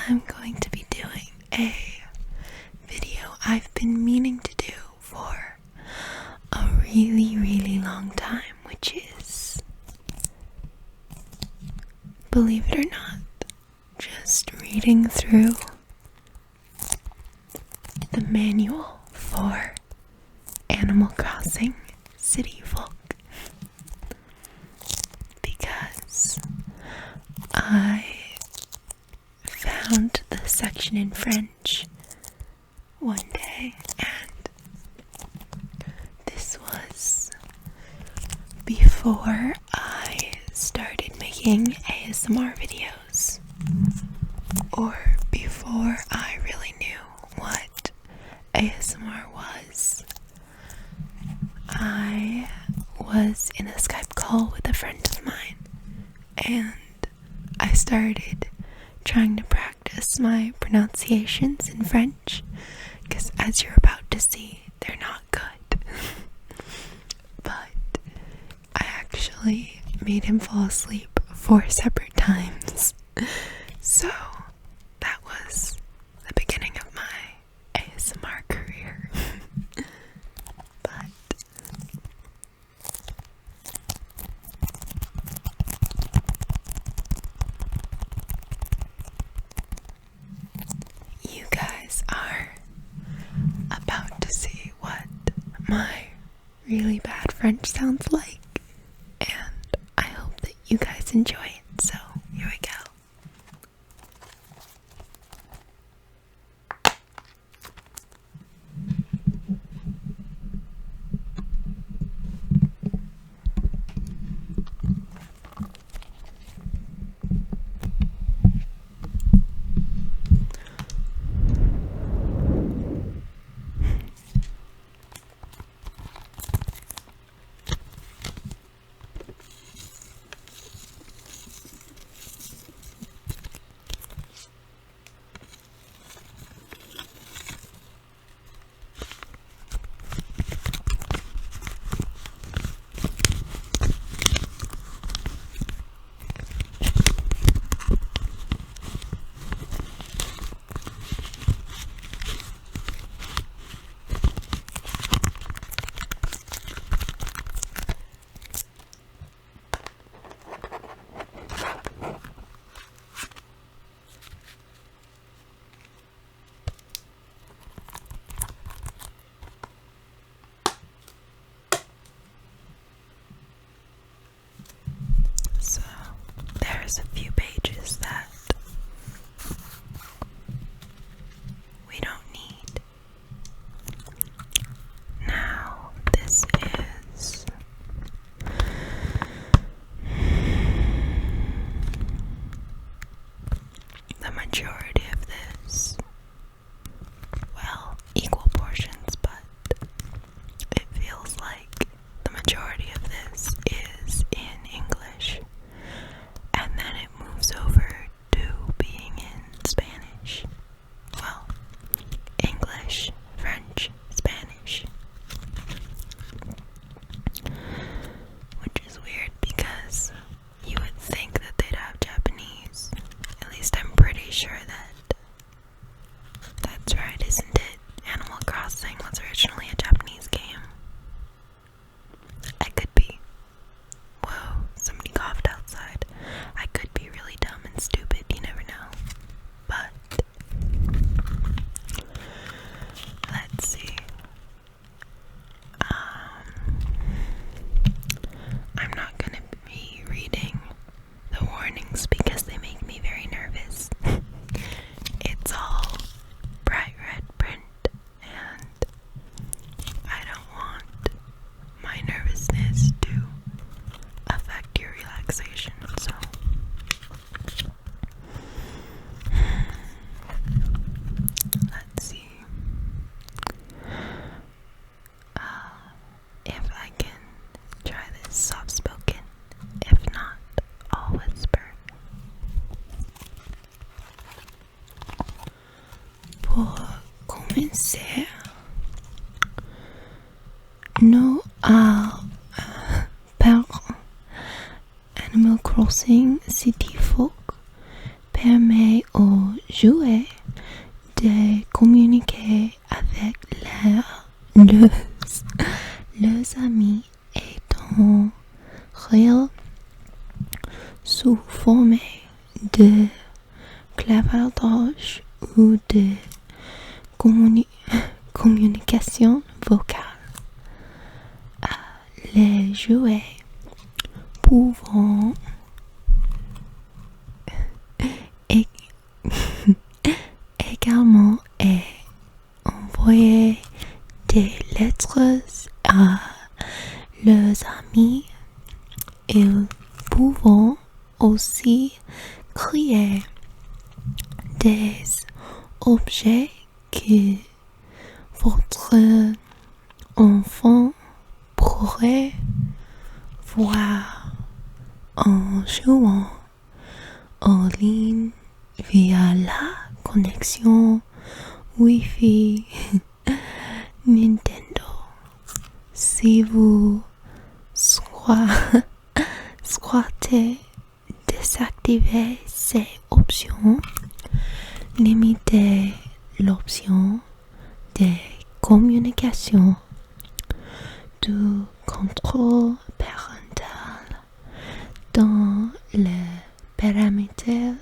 I'm going to be doing a video I've been meaning to do for a really long time, which is, believe it or not, just reading through the manual for Animal Crossing City Folk, because I found the section in French one day, and this was before I started making ASMR videos, or before I really knew what ASMR was. I was in a Skype call with a friend of mine, and I started trying to practice my pronunciations in French, because as you're about to see, they're not good. But I actually made him fall asleep 4 separate times. So that was the beginning of my ASMR career. But you guys are about to see what my really bad French sounds like, and I hope that you guys enjoy it. So here we go. So there's a few pages that we don't need. Now this is the majority of this. Well, equal portions, but it feels like the majority of this is in English, and then it moves over to being in Spanish. Well, English, French, Spanish. Which is weird because you would think that they'd have Japanese. At least I'm pretty sure that's right, isn't it? Animal Crossing was originally a Japanese game. I could be. Whoa, somebody coughed outside. I could be really dumb and stupid, you never know. But let's see. I'm not gonna be reading the warnings because they make me very nervous. It's all bright red print, and I don't want my nervousness to affect your relaxation, so let's see if I can try this soft spoken. If not, I'll whisper. Pour commencer, nous par Animal Crossing City Folk permet aux jouets de communiquer avec leurs amis et en réel sous forme de clavardage ou de communication vocale. Les jouets pouvant également envoyer des lettres à leurs amis. Ils peuvent aussi créer des objets que votre enfant pourrait voir en jouant en ligne via la connexion Wi-Fi Nintendo. Si vous souhaitez désactiver ces options, limitez l'option de communication du contrôle parental dans les paramètres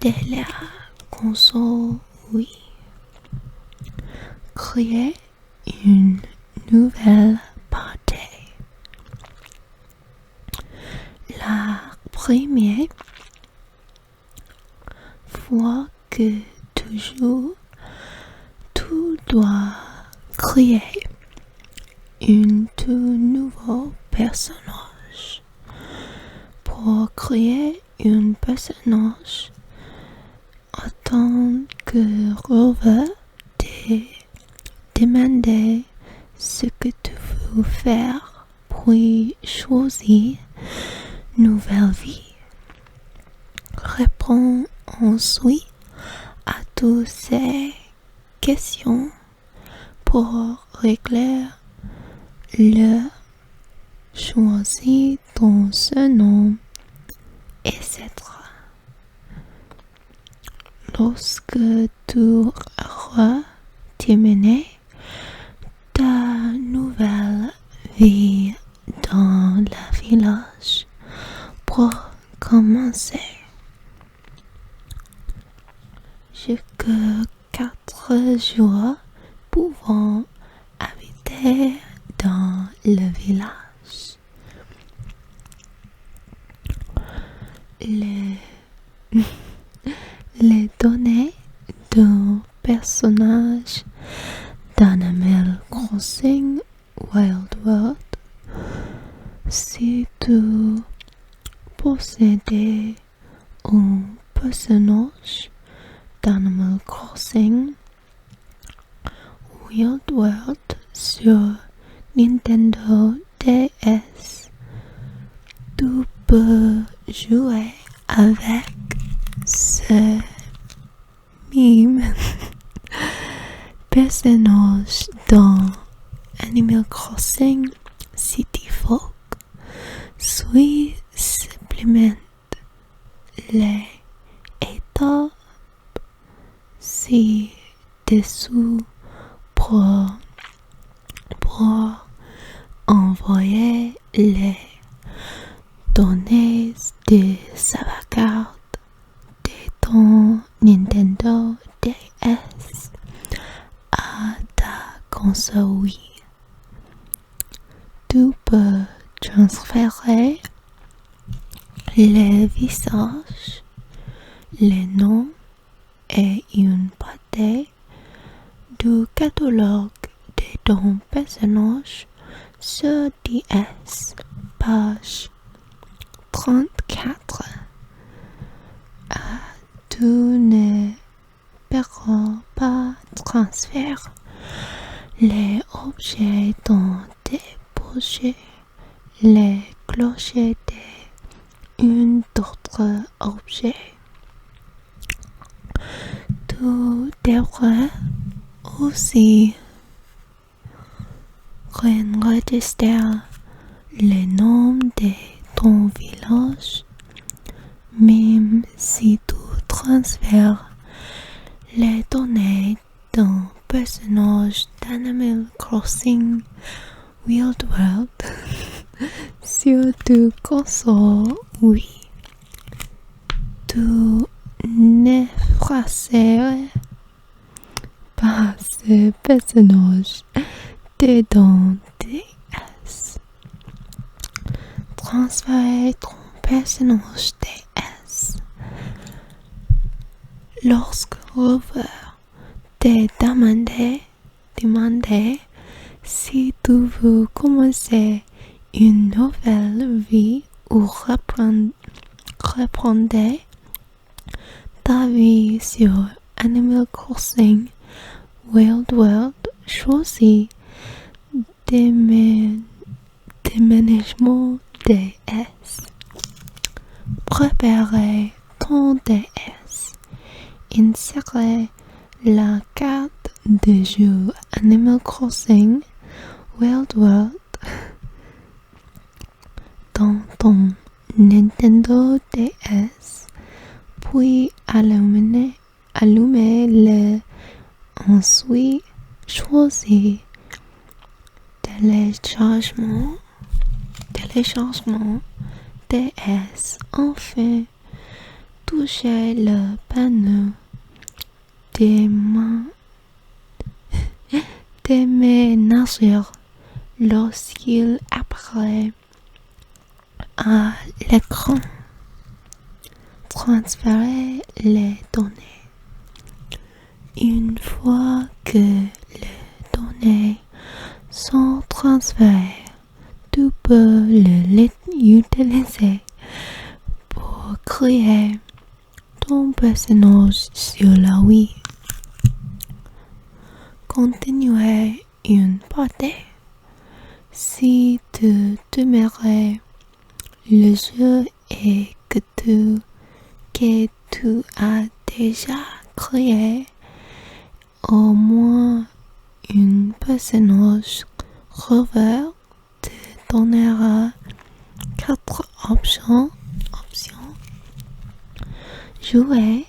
de la console Wii. Créer une nouvelle partie. La première fois que tu dois créer un tout nouveau personnage. Pour créer un personnage, autant que Rover te demander ce que tu veux faire, puis choisir nouvelle vie. Réponds ensuite à toutes ces questions pour régler le choisir ton surnom, etc. Lorsque tu auras terminé ta nouvelle vie dans le village, pour commencer, jusqu'à 4 jours pouvant habiter dans le village. Les données d'un personnage d'Animal Crossing Wild World. Si tu possédais un personnage d'Animal Crossing Wild World sur Nintendo DS, tu peux jouer avec ce mime personnage dans Animal Crossing City Folk. Puis supplémente les étapes ci-dessous pour envoyer les données de sauvegarde de ton Nintendo DS à ta console Wii. Tu peux transférer les visages, les noms et une partie du catalogue de ton personnage sur DS, page 34. Tu ne pourras pas transférer les objets dans tes poches, les clochers d'un autre objet. Tu devras aussi enregistrer le nom de ton village, Même si tu transfères les données d'un personnage d'Animal Crossing Wild World sur ta console, oui, tu n'effacerais pas ce personnage de ton DS. Transférer ton personnage DS. Lorsque Rover te demandait si tu veux commencer une nouvelle vie ou reprendre ta vie sur Animal Crossing Wild World, choisis déménagement DS. Préparez ton DS. Insérez la carte de jeu Animal Crossing Wild World dans ton Nintendo DS, puis allumez-le. Ensuite, choisis téléchargement DS. Enfin, touchez le panneau déménageur lorsqu'il apparaît à l'écran. Transférez les données. Une fois que les données sont transférées, tu peux les utiliser pour créer ton personnage sur la Wii. Continuez une partie. Si tu démarres le jeu et que tu as déjà créé au moins un personnage, Rover te donnera 4 options. Jouer,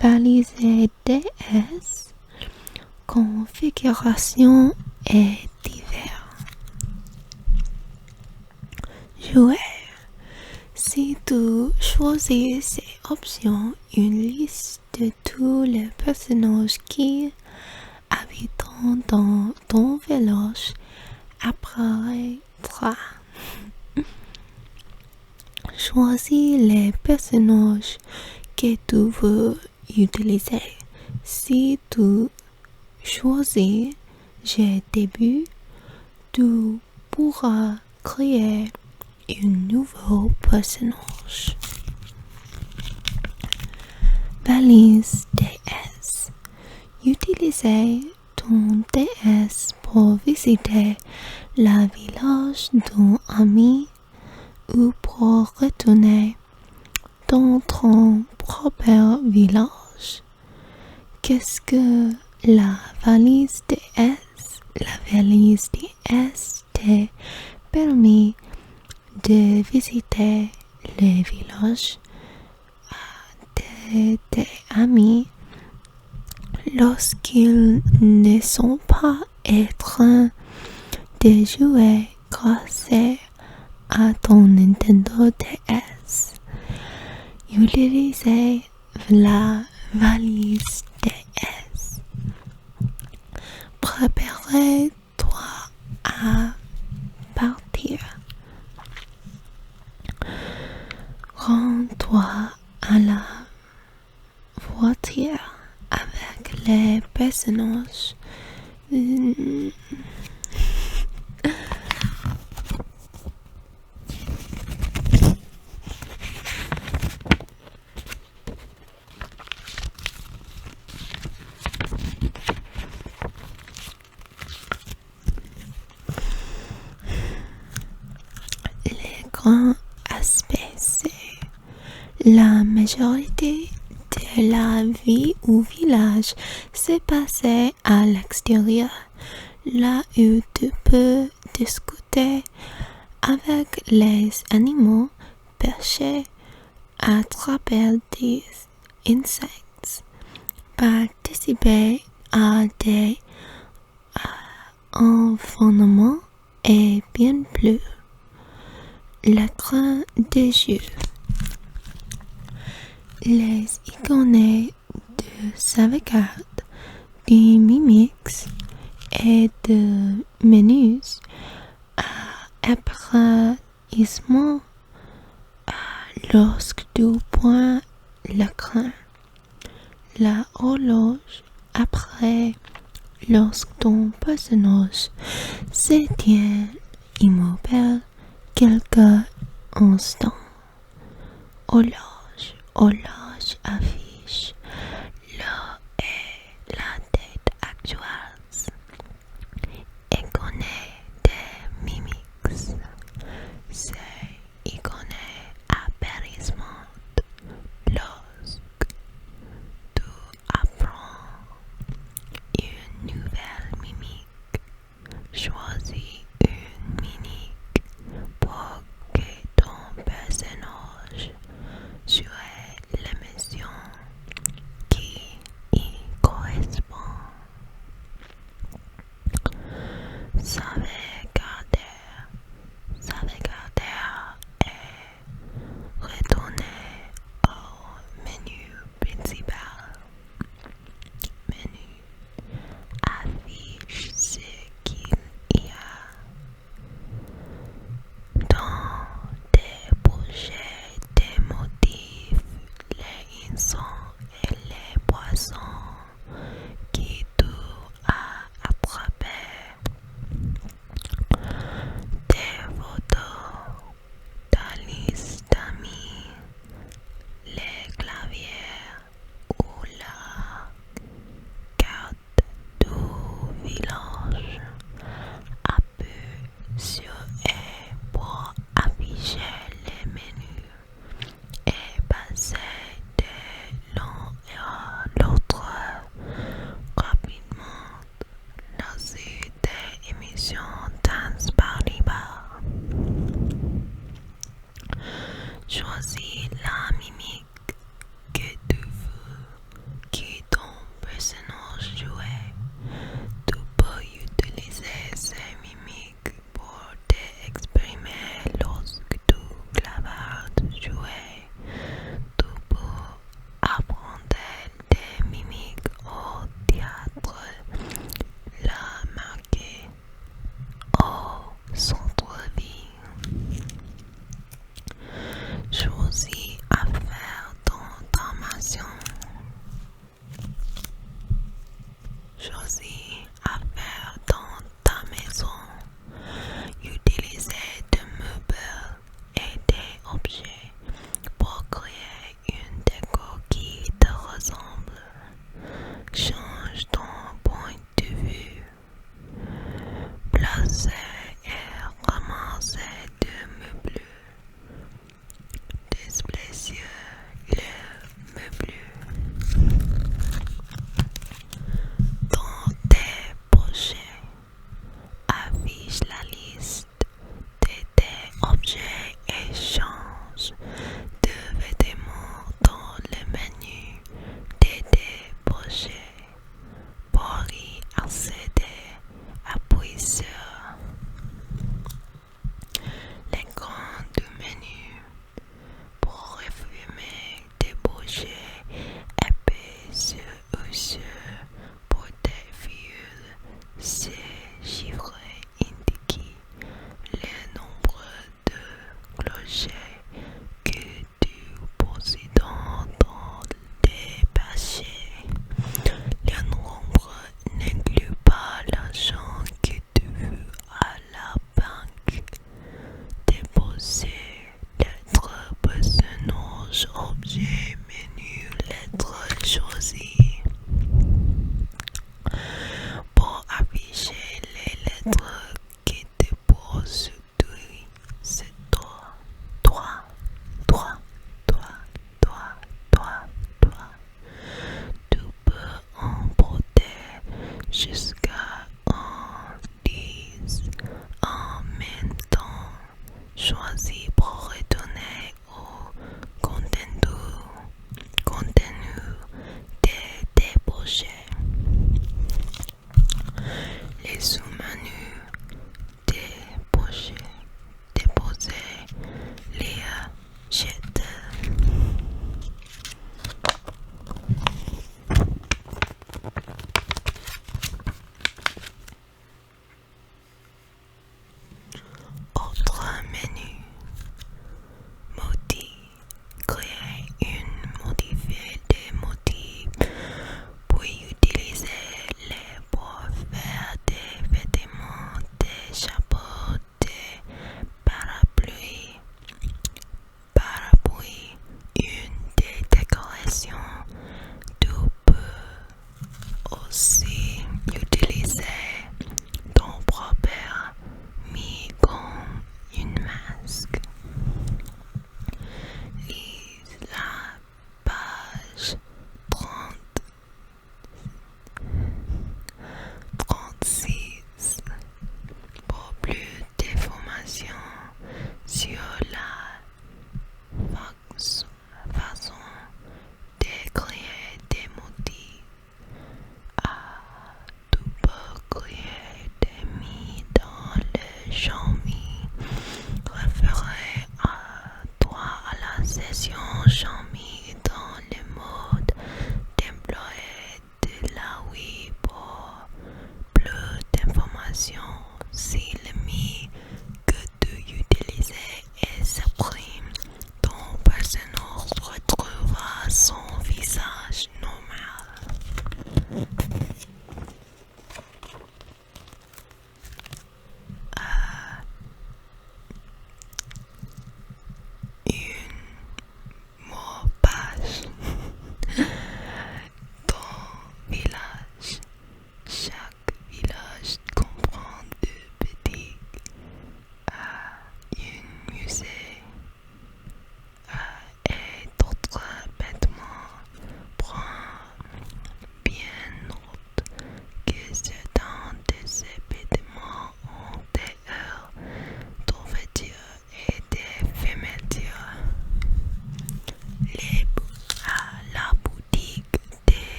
valiser DS, configuration et divers. Jouer. Si tu choisis ces options, une liste de tous les personnages qui habitent dans ton village apparaîtra. Choisis les personnages que tu veux utiliser. Si tu choisis J'ai début, tu pourras créer un nouveau personnage. Balise DS. Utilisez ton DS pour visiter la village d'un ami ou pour retourner dans ton propre village. Qu'est-ce que la valise DS? La valise DS te permet de visiter les villages de tes amis lorsqu'ils ne sont pas en train de jouer grâce à ton Nintendo DS. Utilisez la valise DS. Prépare-toi à partir. Rends-toi à la voiture avec les personnages. Les grands aspects, c'est la majorité de la vie au village s'est passée à l'extérieur, là où tu peux discuter avec les animaux, pêcher, à travers des insectes, participer à des environnements et bien plus. L'écran des yeux. Les icônes de sauvegarde, de mimics et de menus à apprentissement lorsque tu pointes l'écran. La horloge après lorsque ton personnage se tient immobile quelques instants. Horloge affiche l'heure et la date actuelle et connaît des mimics. C'est icône apparaissement lorsque tu apprends une nouvelle mimique. Choisis une mimique pour que ton personnage joue l'émotion qui y correspond. Sauvegarder et retourner au menu principal. Menu affiche ce qu'il y a dans tes projets, tes motifs, les insectes et les poissons qui tu as attrapés, tes photos, ta liste d'amis, les claviers ou la carte du village. Appuie sur E pour afficher les menus et passer de l'un à l'autre rapidement. La suite des émissions disponibles. Choisis la mimique que tu veux que ton personnage joue. Tu peux utiliser ces mimiques pour t'exprimer lorsque tu claves jouer. Tu peux apprendre des mimiques au théâtre, la marquer au centre-ville. Choisis à faire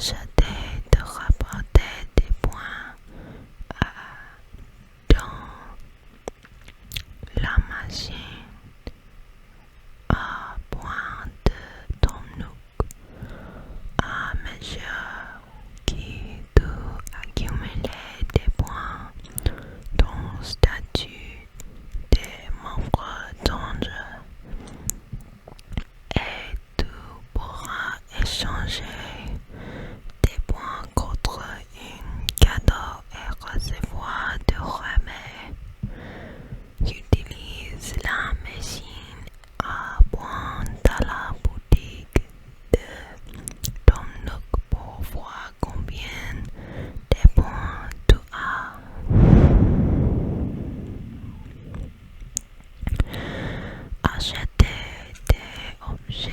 J'essaie de rapporter des points dans la machine à pointe ton nuque à mesure que tu accumules des points. Ton statut des membres dangereux et tu pourras échanger des points contre un cadeau et recevoir de remèdes. Utilise la machine à points dans la boutique de ton nuque pour voir combien de points tu as. Acheter des objets.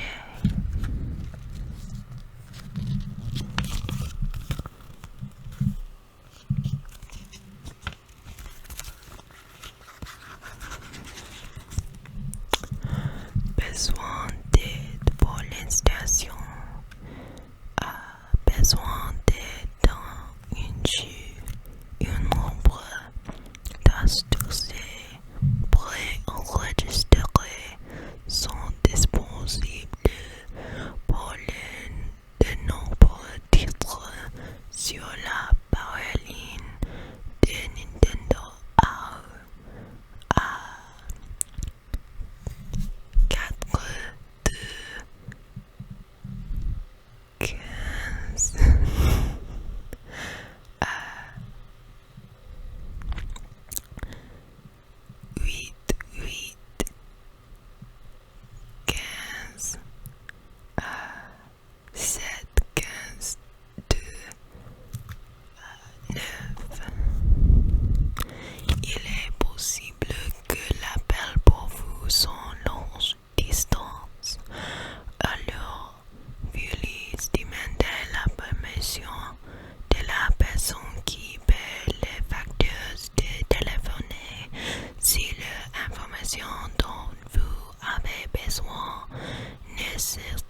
Besoin d'aide pour l'installation. Besoin d'aide dans une chute, un nombre d'astuces préenregistrées sont disponibles pour de nombreux titres sur la parole de Nintendo à 4 de 15 8 8 15 7 15 2 9. Il est possible que l'appel pour vous soit longue distance. Alors, veuillez demander la permission de la personne qui paie les factures de téléphoner si l'information dont vous avez besoin nécessite